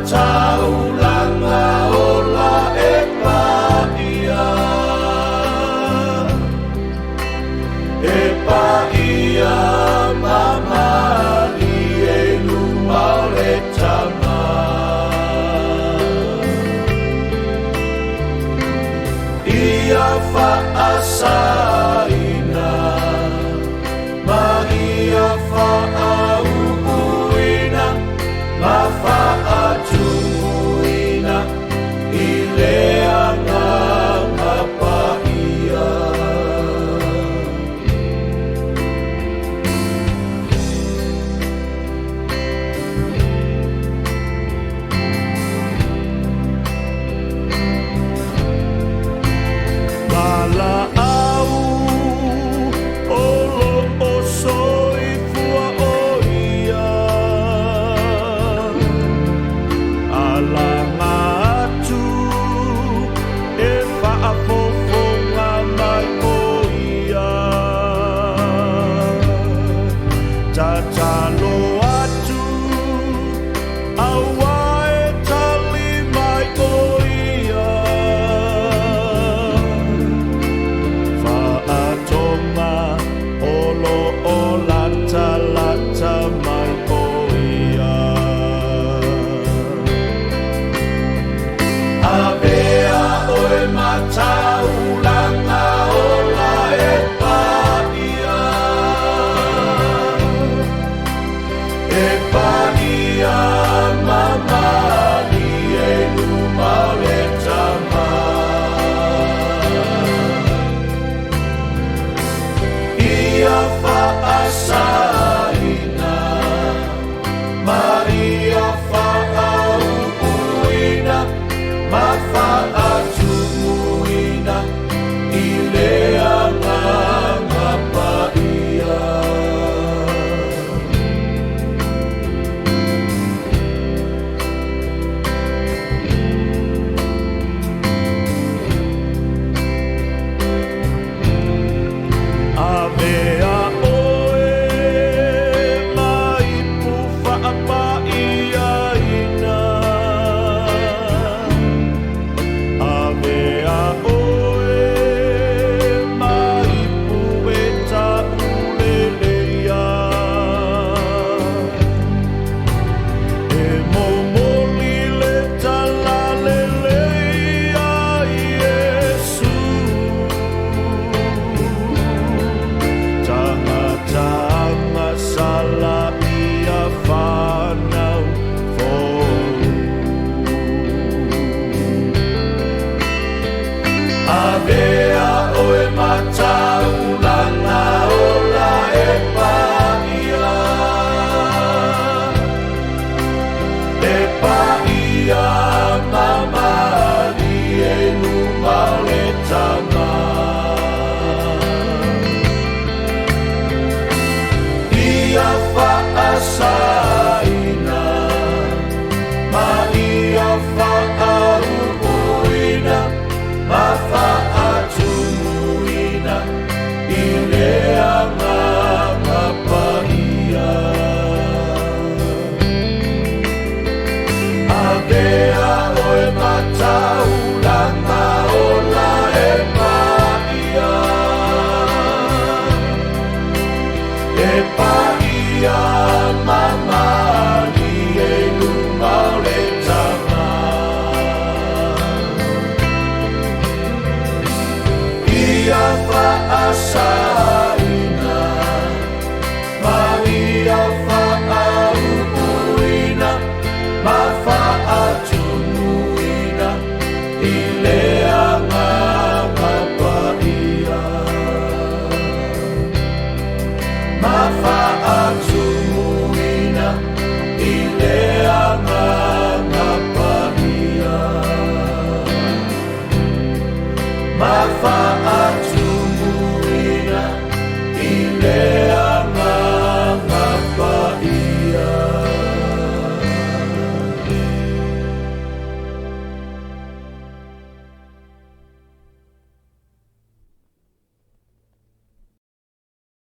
mataulanga ola e paia. E paia mamali e lumau le tama. Ia fa'asaina ma ia fa'auuina ma fa'atumuina i leanga ma paia. Mala au olo o soifua o ia. Alanga atu e whaafofonga mai o ia. Tatalo atu aua e tali mai o ia. Whaatonga olo o lata lata mai o ia. Avea oe mataulanga ola e paia. E paia mamali e lumau le tama. Ia fa'asaina ma ia fa'auuina ma fa'atumuina i leanga ma paia. Avea oe mai pu wha'apaiaina. Avea oe mai pu e ta'uleleia. E momoli le talaleleia Iesu. Tanga sala ia whanau fōu. Avea oe mataulanga ola e paia. E paia mamali e lumau le tama. Ia fa'asaina ma ia fa'auuina ma fa'atumuina i leanga ma paia. Avea oe mataulanga ola e paia. E paia mama